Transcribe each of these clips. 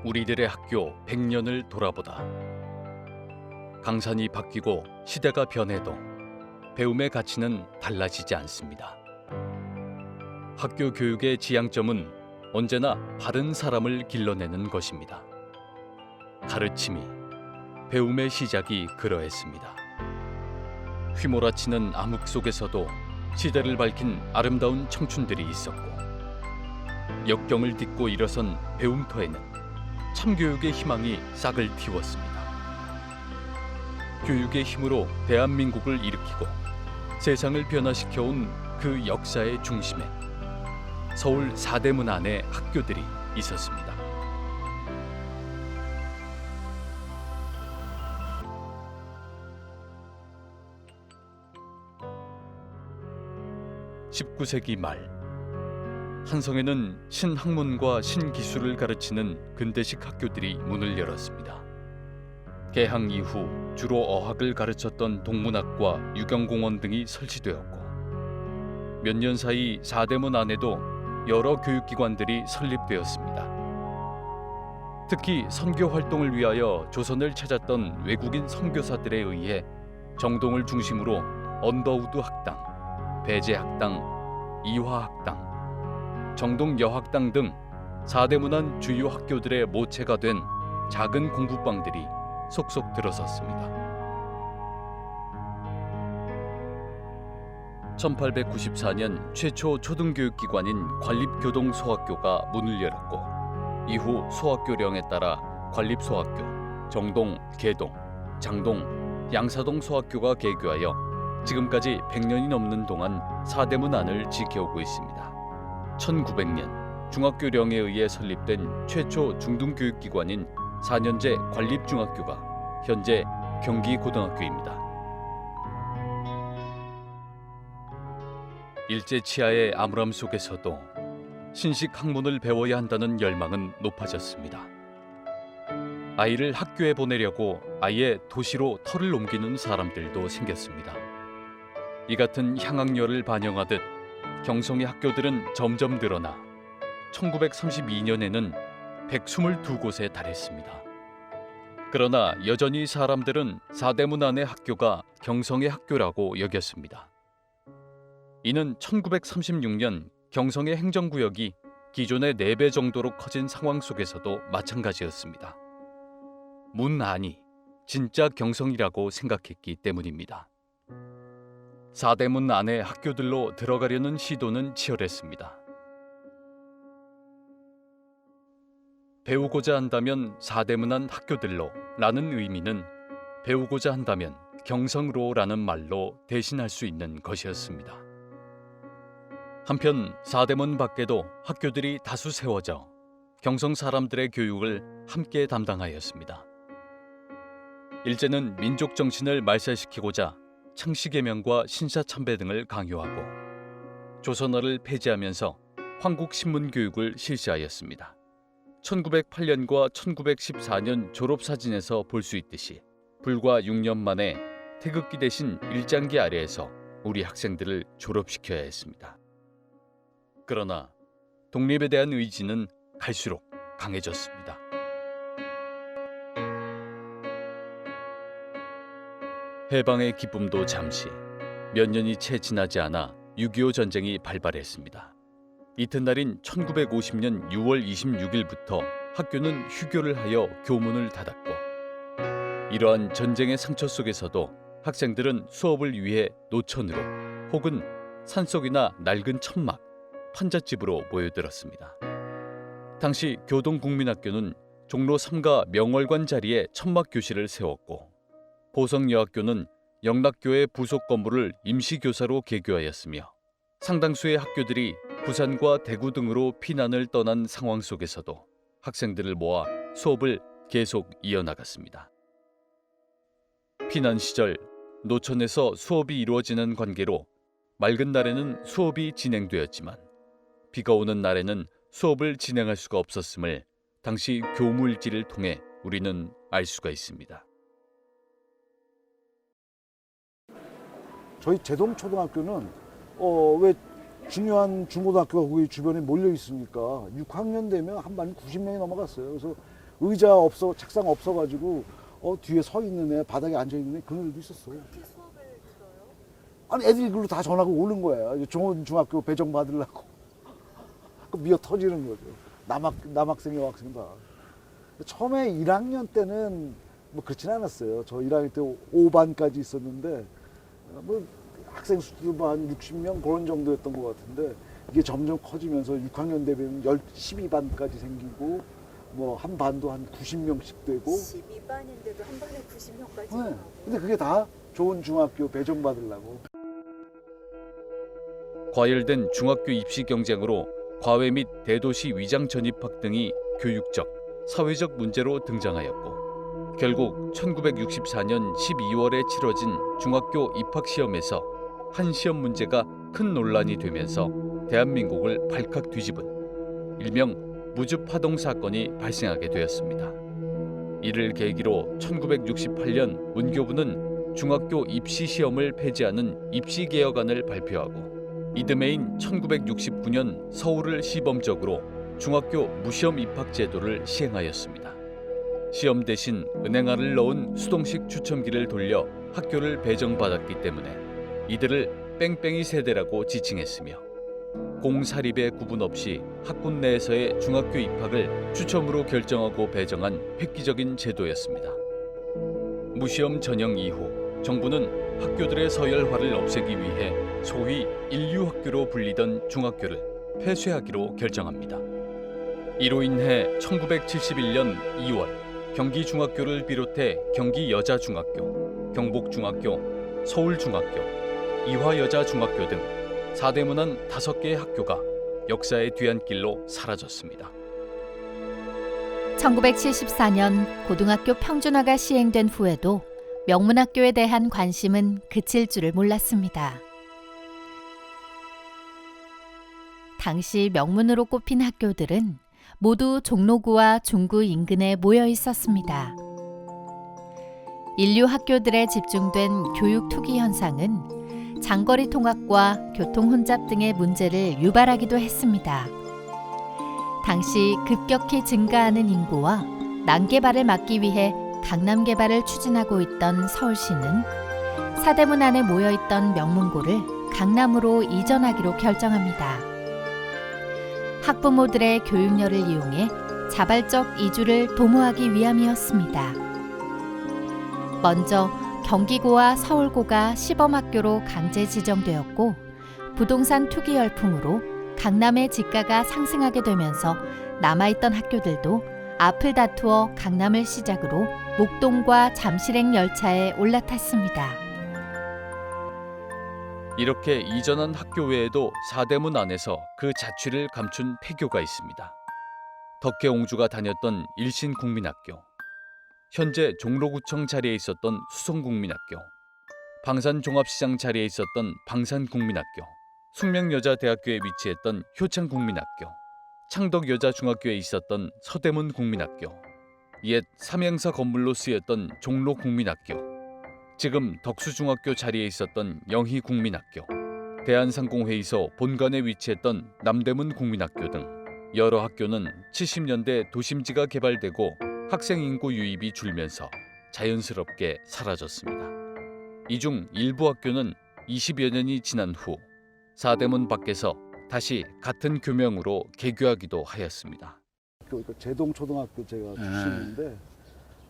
우리들의 학교 100년을 돌아보다. 강산이 바뀌고 시대가 변해도 배움의 가치는 달라지지 않습니다. 학교 교육의 지향점은 언제나 바른 사람을 길러내는 것입니다. 가르침이, 배움의 시작이 그러했습니다. 휘몰아치는 암흑 속에서도 시대를 밝힌 아름다운 청춘들이 있었고, 역경을 딛고 일어선 배움터에는 참교육의 희망이 싹을 틔웠습니다. 교육의 힘으로 대한민국을 일으키고 세상을 변화시켜온 그 역사의 중심에 서울 사대문 안의 학교들이 있었습니다. (19세기) 말 한성에는 신학문과 신기술을 가르치는 근대식 학교들이 문을 열었습니다. 개항 이후 주로 어학을 가르쳤던 동문학과 유경공원 등이 설치되었고, 몇 년 사이 사대문 안에도 여러 교육기관들이 설립되었습니다. 특히 선교 활동을 위하여 조선을 찾았던 외국인 선교사들에 의해 정동을 중심으로 언더우드 학당, 배제 학당, 이화 학당, 정동 여학당 등 사대문 안 주요 학교들의 모체가 된 작은 공부방들이 속속 들어섰습니다. 1894년 최초 초등교육기관인 관립교동소학교가 문을 열었고, 이후 소학교령에 따라 관립소학교, 정동, 계동, 장동, 양사동 소학교가 개교하여 지금까지 100년이 넘는 동안 사대문 안을 지켜오고 있습니다. 1900년 중학교령에 의해 설립된 최초 중등교육기관인 4년제 관립중학교가 현재 경기고등학교입니다. 일제치하의 암울함 속에서도 신식 학문을 배워야 한다는 열망은 높아졌습니다. 아이를 학교에 보내려고 아예 도시로 터를 옮기는 사람들도 생겼습니다. 이 같은 향학열을 반영하듯 경성의 학교들은 점점 늘어나 1932년에는 122곳에 달했습니다. 그러나 여전히 사람들은 사대문 안의 학교가 경성의 학교라고 여겼습니다. 이는 1936년 경성의 행정구역이 기존의 4배 정도로 커진 상황 속에서도 마찬가지였습니다. 문 안이 진짜 경성이라고 생각했기 때문입니다. 사대문 안의 학교들로 들어가려는 시도는 치열했습니다. 배우고자 한다면 사대문 안 학교들로 라는 의미는 배우고자 한다면 경성으로 라는 말로 대신할 수 있는 것이었습니다. 한편 사대문 밖에도 학교들이 다수 세워져 경성 사람들의 교육을 함께 담당하였습니다. 일제는 민족 정신을 말살시키고자 창씨개명과 신사참배 등을 강요하고 조선어를 폐지하면서 황국신문 교육을 실시하였습니다. 1908년과 1914년 졸업사진에서 볼 수 있듯이 불과 6년 만에 태극기 대신 일장기 아래에서 우리 학생들을 졸업시켜야 했습니다. 그러나 독립에 대한 의지는 갈수록 강해졌습니다. 해방의 기쁨도 잠시, 몇 년이 채 지나지 않아 6.25 전쟁이 발발했습니다. 이튿날인 1950년 6월 26일부터 학교는 휴교를 하여 교문을 닫았고, 이러한 전쟁의 상처 속에서도 학생들은 수업을 위해 노천으로 혹은 산속이나 낡은 천막, 판잣집으로 모여들었습니다. 당시 교동국민학교는 종로 3가 명월관 자리에 천막 교실을 세웠고, 보성여학교는 영락교의 부속 건물을 임시교사로 개교하였으며, 상당수의 학교들이 부산과 대구 등으로 피난을 떠난 상황 속에서도 학생들을 모아 수업을 계속 이어나갔습니다. 피난 시절 노천에서 수업이 이루어지는 관계로 맑은 날에는 수업이 진행되었지만 비가 오는 날에는 수업을 진행할 수가 없었음을 당시 교무일지를 통해 우리는 알 수가 있습니다. 저희 제동초등학교는 왜 중요한 중고등학교가 거기 주변에 몰려 있으니까 6학년 되면 한 반이 90명이 넘어갔어요. 그래서 의자 없어, 책상 없어가지고 뒤에 서 있는 애, 바닥에 앉아 있는 애 그런 애들도 있었어. 어떻게 수업을 들어요? 아니 애들이 그걸로 다 전화가 오는 거야. 좋은 중학교 배정 받으려고. 그 미어 터지는 거죠. 남학생 여학생 다. 처음에 1학년 때는 뭐 그렇진 않았어요. 저 1학년 때 5반까지 있었는데 뭐 학생 수도 한 60명 그런 정도였던 것 같은데 이게 점점 커지면서 6학년 되면 12반까지 생기고 뭐 한 반도 한 90명씩 되고. 12반인데도 한 반에 90명까지 네. 나오고. 근데 그게 다 좋은 중학교 배정 받으려고. 과열된 중학교 입시 경쟁으로 과외 및 대도시 위장 전입학 등이 교육적, 사회적 문제로 등장하였고 결국 1964년 12월에 치러진 중학교 입학 시험에서 한 시험 문제가 큰 논란이 되면서 대한민국을 발칵 뒤집은 일명 무주파동 사건이 발생하게 되었습니다. 이를 계기로 1968년 문교부는 중학교 입시 시험을 폐지하는 입시개혁안을 발표하고 이듬해인 1969년 서울을 시범적으로 중학교 무시험 입학 제도를 시행하였습니다. 시험 대신 은행알을 넣은 수동식 추첨기를 돌려 학교를 배정받았기 때문에 이들을 뺑뺑이 세대라고 지칭했으며 공사립의 구분 없이 학군 내에서의 중학교 입학을 추첨으로 결정하고 배정한 획기적인 제도였습니다. 무시험 전형 이후 정부는 학교들의 서열화를 없애기 위해 소위 인류학교로 불리던 중학교를 폐쇄하기로 결정합니다. 이로 인해 1971년 2월 경기중학교를 비롯해 경기여자중학교, 경북중학교, 서울중학교, 이화여자중학교 등 4대문안 5개의 학교가 역사의 뒤안길로 사라졌습니다. 1974년 고등학교 평준화가 시행된 후에도 명문학교에 대한 관심은 그칠 줄을 몰랐습니다. 당시 명문으로 꼽힌 학교들은 모두 종로구와 중구 인근에 모여 있었습니다. 인류 학교들에 집중된 교육 투기 현상은 장거리 통학과 교통 혼잡 등의 문제를 유발하기도 했습니다. 당시 급격히 증가하는 인구와 난개발을 막기 위해 강남 개발을 추진하고 있던 서울시는 사대문 안에 모여있던 명문고를 강남으로 이전하기로 결정합니다. 학부모들의 교육열을 이용해 자발적 이주를 도모하기 위함이었습니다. 먼저 경기고와 서울고가 시범학교로 강제 지정되었고 부동산 투기 열풍으로 강남의 지가가 상승하게 되면서 남아있던 학교들도 앞을 다투어 강남을 시작으로 목동과 잠실행 열차에 올라탔습니다. 이렇게 이전한 학교 외에도 4대문 안에서 그 자취를 감춘 폐교가 있습니다. 덕혜옹주가 다녔던 일신국민학교, 현재 종로구청 자리에 있었던 수성국민학교, 방산종합시장 자리에 있었던 방산국민학교, 숙명여자대학교에 위치했던 효창국민학교, 창덕여자중학교에 있었던 서대문국민학교, 옛 삼행사 건물로 쓰였던 종로국민학교, 지금 덕수중학교 자리에 있었던 영희국민학교, 대한상공회의소 본관에 위치했던 남대문국민학교 등 여러 학교는 70년대 도심지가 개발되고 학생 인구 유입이 줄면서 자연스럽게 사라졌습니다. 이 중 일부 학교는 20여 년이 지난 후 4대문 밖에서 다시 같은 교명으로 개교하기도 하였습니다. 그러니까 제동초등학교 제가 출신인데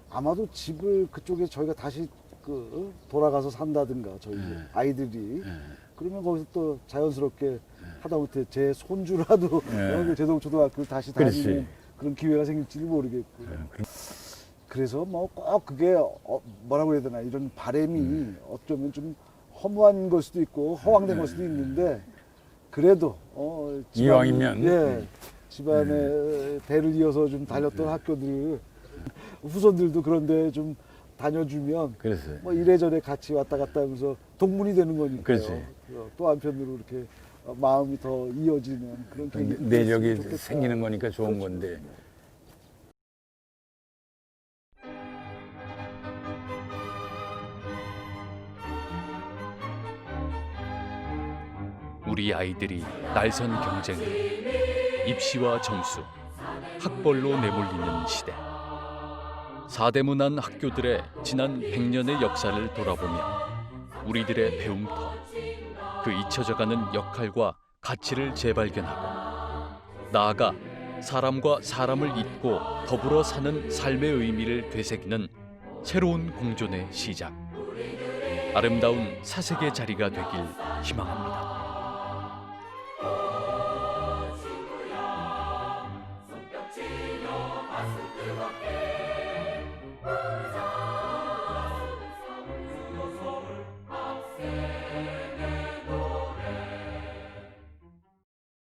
아마도 집을 그쪽에 저희가 다시 돌아가서 산다든가 저희 아이들이 그러면 거기서 또 자연스럽게 하다못해 제 손주라도 여기 제동초등학교를 다시 다니는 그런 기회가 생길지도 모르겠고 그래서 뭐 꼭 그게 뭐라고 해야 되나 이런 바람이 어쩌면 좀 허무한 걸 수도 있고 허황된 걸 수도 있는데 그래도 이왕이면 집안에 대를 이어서 좀 다녔던 학교들 후손들도 그런데 좀 다녀주면 뭐 이래저래 같이 왔다 갔다 하면서 동문이 되는 거니까요. 또 한편으로 이렇게 마음이 더 이어지는 그런 내력이 생기는 거니까 좋은 건데. 우리 아이들이 날선 경쟁, 입시와 점수, 학벌로 내몰리는 시대. 사대문안 학교들의 지난 100년의 역사를 돌아보며 우리들의 배움터, 그 잊혀져가는 역할과 가치를 재발견하고 나아가 사람과 사람을 잇고 더불어 사는 삶의 의미를 되새기는 새로운 공존의 시작, 아름다운 사색의 자리가 되길 희망합니다. 뜨겁게